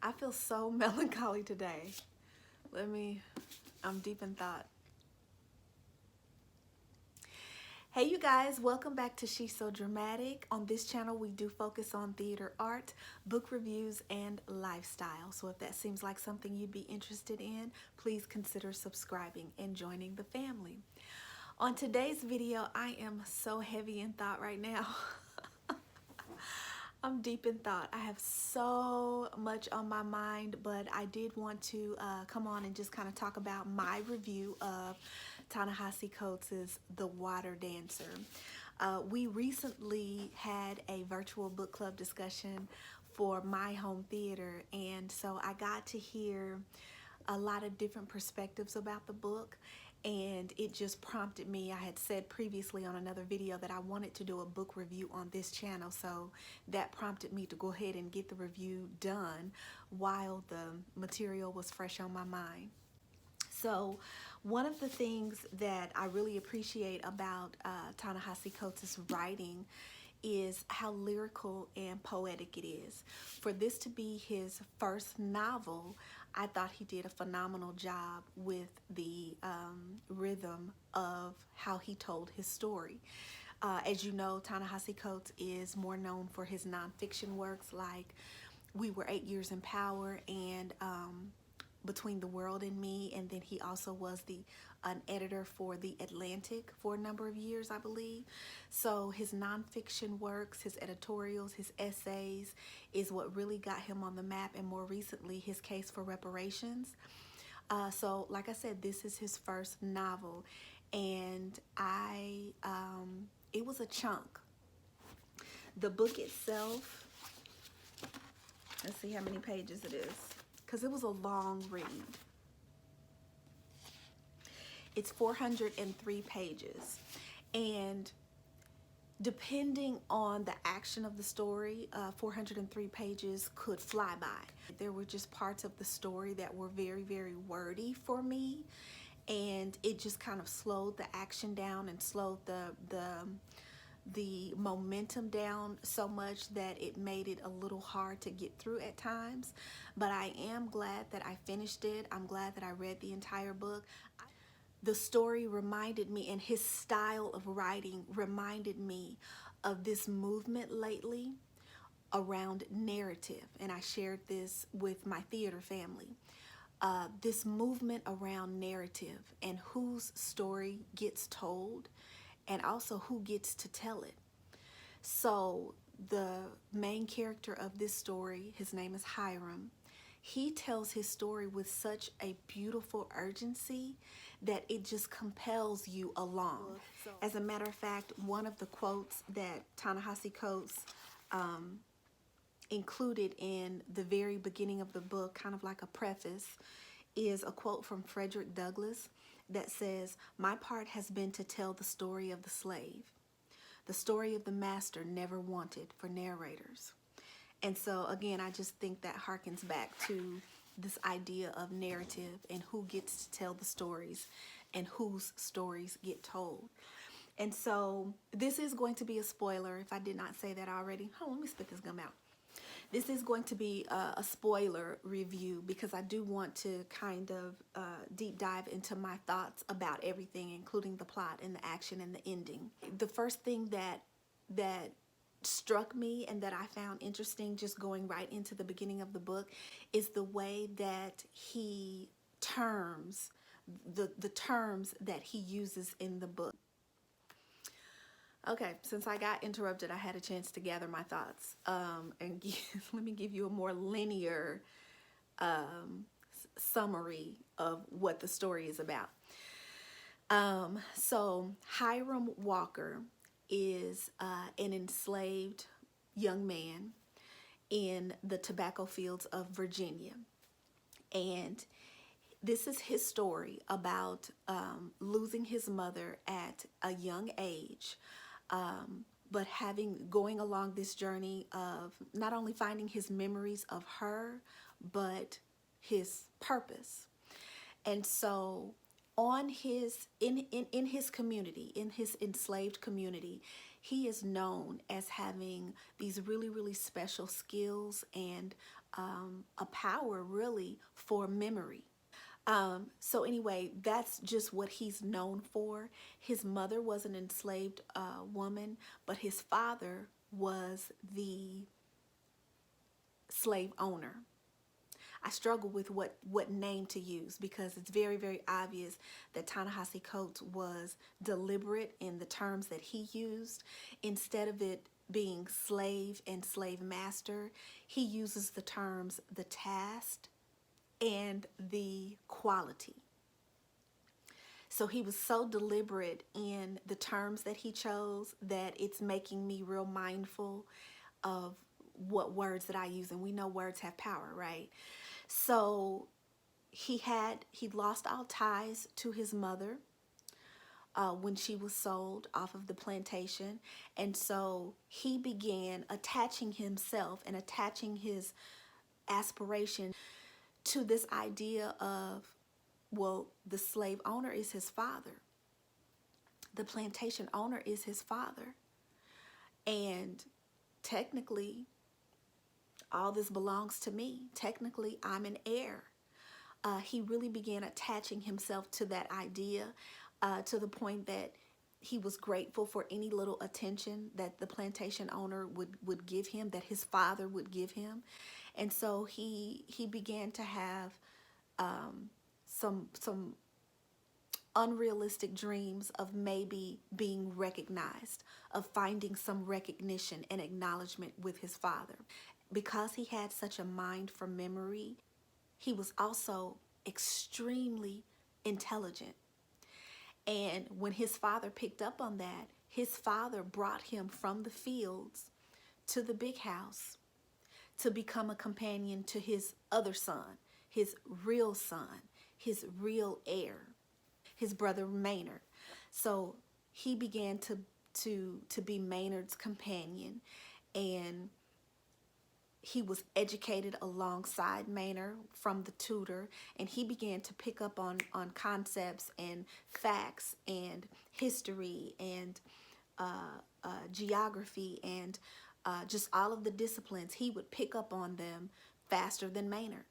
I feel so melancholy today. I'm deep in thought. Hey you guys, welcome back to She's So Dramatic. On this channel, we do focus on theater art, book reviews, and lifestyle. So if that seems like something you'd be interested in, please consider subscribing and joining the family. On today's video, I am so heavy in thought right now. I'm deep in thought. I have so much on my mind, but I did want to come on and just kind of talk about my review of TaNehisi Coates' The Water Dancer. We recently had a virtual book club discussion for my home theater, and so I got to hear a lot of different perspectives about the book, and it just prompted me. I had said previously on another video that I wanted to do a book review on this channel, so that prompted me to go ahead and get the review done while the material was fresh on my mind. So one of the things that I really appreciate about Ta-Nehisi Coates' writing is how lyrical and poetic it is. For this to be his first novel, I thought he did a phenomenal job with the rhythm of how he told his story. As you know, Ta-Nehisi Coates is more known for his nonfiction works like We Were 8 Years in Power and Between the World and Me, and then he also was an editor for The Atlantic for a number of years, I believe. So his nonfiction works, his editorials, his essays is what really got him on the map, and more recently his case for reparations. So like I said, this is his first novel, and it was a chunk. The book itself, let's see how many pages it is, because it was a long read. It's 403 pages, and depending on the action of the story, 403 pages could fly by. There were just parts of the story that were very, very wordy for me, and it just kind of slowed the action down and slowed the momentum down so much that it made it a little hard to get through at times. But I am glad that I finished it. I'm glad that I read the entire book. The story reminded me, and his style of writing reminded me of this movement lately around narrative, and I shared this with my theater family. This movement around narrative and whose story gets told, and also who gets to tell it. So the main character of this story, his name is Hiram. He tells his story with such a beautiful urgency that it just compels you along. As a matter of fact, one of the quotes that Ta-Nehisi Coates included in the very beginning of the book, kind of like a preface, is a quote from Frederick Douglass that says, "My part has been to tell the story of the slave. The story of the master never wanted for narrators." And so again, I just think that harkens back to this idea of narrative and who gets to tell the stories and whose stories get told. And so this is going to be a spoiler if I did not say that already. Oh, let me spit this gum out. This is going to be a spoiler review because I do want to kind of deep dive into my thoughts about everything, including the plot and the action and the ending. The first thing that struck me and that I found interesting, just going right into the beginning of the book, is the way that he terms the terms that he uses in the book. Okay, since I got interrupted, I had a chance to gather my thoughts and let me give you a more linear summary of what the story is about. So Hiram Walker is an enslaved young man in the tobacco fields of Virginia, and this is his story about losing his mother at a young age, but going along this journey of not only finding his memories of her, but his purpose. And so on in his community, in his enslaved community, he is known as having these really, really special skills and a power really for memory. So anyway, that's just what he's known for. His mother was an enslaved woman, but his father was the slave owner. I struggle with what name to use because it's very, very obvious that Ta-Nehisi Coates was deliberate in the terms that he used. Instead of it being slave and slave master, he uses the terms the task and the quality. So he was so deliberate in the terms that he chose that it's making me real mindful of what words that I use. And we know words have power, right? So he lost all ties to his mother when she was sold off of the plantation. And so he began attaching himself and attaching his aspiration to this idea of, well, the slave owner is his father. The plantation owner is his father. And technically, all this belongs to me. Technically, I'm an heir. He really began attaching himself to that idea to the point that he was grateful for any little attention that the plantation owner would give him, that his father would give him. And so he began to have some unrealistic dreams of maybe being recognized, of finding some recognition and acknowledgement with his father. Because he had such a mind for memory, he was also extremely intelligent. And when his father picked up on that, his father brought him from the fields to the big house to become a companion to his other son, his real heir, his brother Maynard. So he began to be Maynard's companion, and he was educated alongside Maynard from the tutor, and he began to pick up on concepts and facts and history and geography and just all of the disciplines. He would pick up on them faster than Maynard.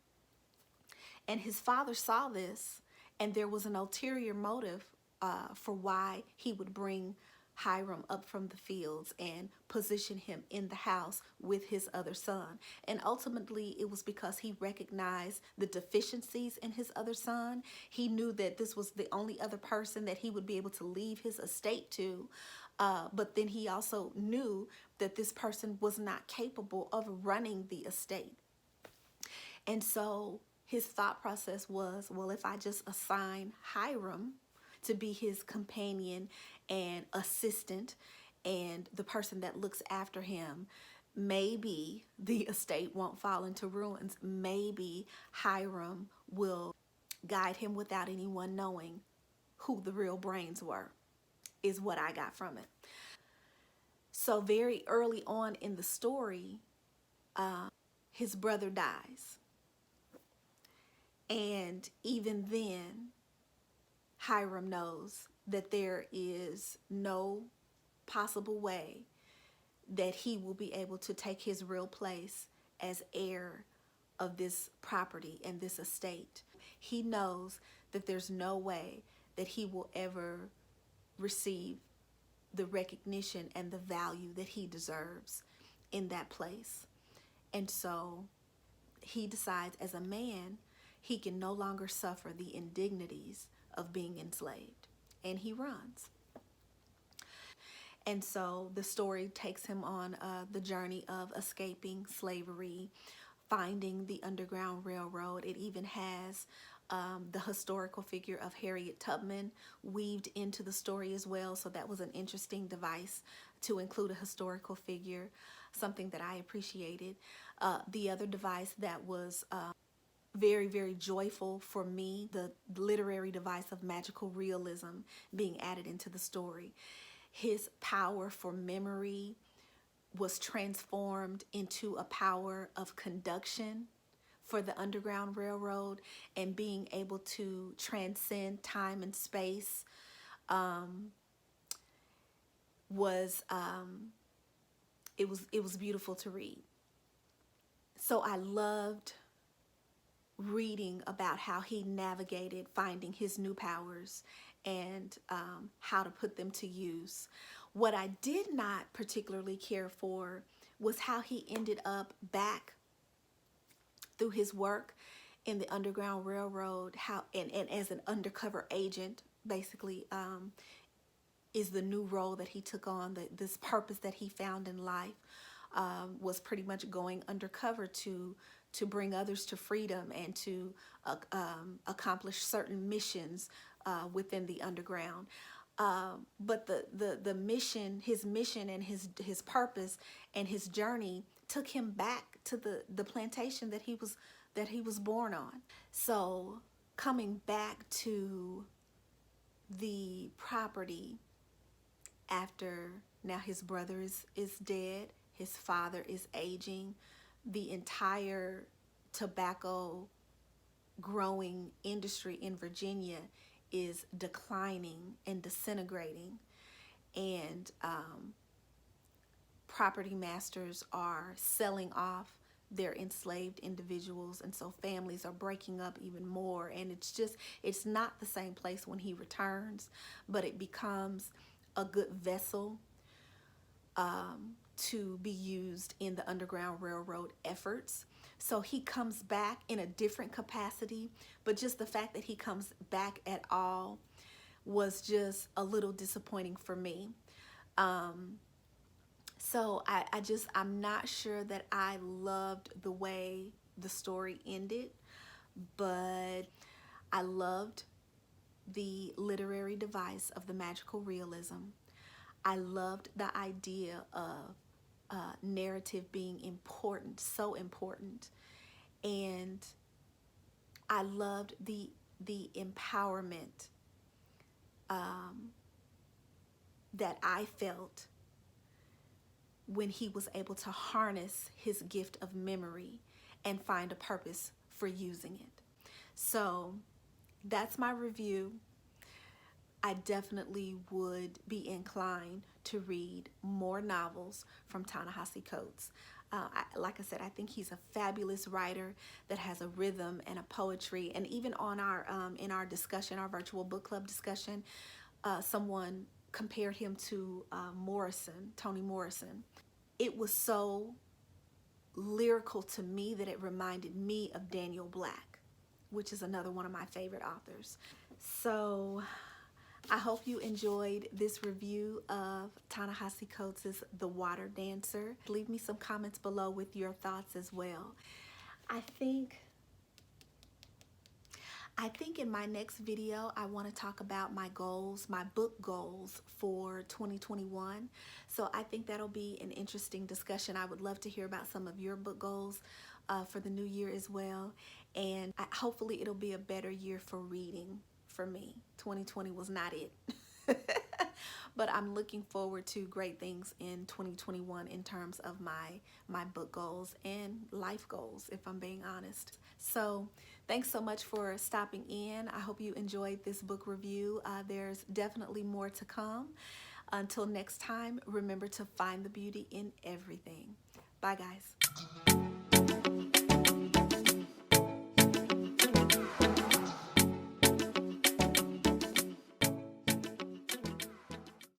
And his father saw this, and there was an ulterior motive for why he would bring Hiram up from the fields and position him in the house with his other son. And ultimately, it was because he recognized the deficiencies in his other son. He knew that this was the only other person that he would be able to leave his estate to. But then he also knew that this person was not capable of running the estate. And so his thought process was, well, if I just assign Hiram to be his companion and assistant and the person that looks after him, maybe the estate won't fall into ruins. Maybe Hiram will guide him without anyone knowing who the real brains were, is what I got from it. So very early on in the story, his brother dies. And even then, Hiram knows that there is no possible way that he will be able to take his real place as heir of this property and this estate. He knows that there's no way that he will ever receive the recognition and the value that he deserves in that place. And so he decides, as a man, he can no longer suffer the indignities of being enslaved, and he runs. And so the story takes him on the journey of escaping slavery, finding the Underground Railroad. It even has the historical figure of Harriet Tubman weaved into the story as well. So that was an interesting device to include a historical figure, something that I appreciated. The other device that was very, very joyful for me, the literary device of magical realism being added into the story. His power for memory was transformed into a power of conduction for the Underground Railroad and being able to transcend time and space. was it was beautiful to read. So I loved reading about how he navigated finding his new powers and how to put them to use. What I did not particularly care for was how he ended up back through his work in the Underground Railroad, how and as an undercover agent, basically, is the new role that he took on, this purpose that he found in life, was pretty much going undercover to bring others to freedom and to accomplish certain missions within the underground. But the mission, his mission and his purpose and his journey took him back to the plantation that he was born on. So coming back to the property after now his brother is dead, his father is aging, the entire tobacco growing industry in Virginia is declining and disintegrating, and property masters are selling off their enslaved individuals, and so families are breaking up even more, and it's not the same place when he returns, but it becomes a good vessel to be used in the Underground Railroad efforts. So he comes back in a different capacity, but just the fact that he comes back at all was just a little disappointing for me. So I'm not sure that I loved the way the story ended, but I loved the literary device of the magical realism. I loved the idea of narrative being important, so important. And I loved the empowerment that I felt when he was able to harness his gift of memory and find a purpose for using it. So that's my review. I definitely would be inclined to read more novels from Ta-Nehisi Coates. Like I said, I think he's a fabulous writer that has a rhythm and a poetry. And even on our in our discussion, our virtual book club discussion, someone compared him to Toni Morrison. It was so lyrical to me that it reminded me of Daniel Black, which is another one of my favorite authors. So I hope you enjoyed this review of Ta-Nehisi Coates' The Water Dancer. Leave me some comments below with your thoughts as well. I think in my next video, I want to talk about my goals, my book goals for 2021. So I think that'll be an interesting discussion. I would love to hear about some of your book goals for the new year as well. And hopefully it'll be a better year for reading for me. 2020 was not it. But I'm looking forward to great things in 2021 in terms of my book goals and life goals, if I'm being honest. So thanks so much for stopping in. I hope you enjoyed this book review. There's definitely more to come. Until next time, remember to find the beauty in everything. Bye, guys.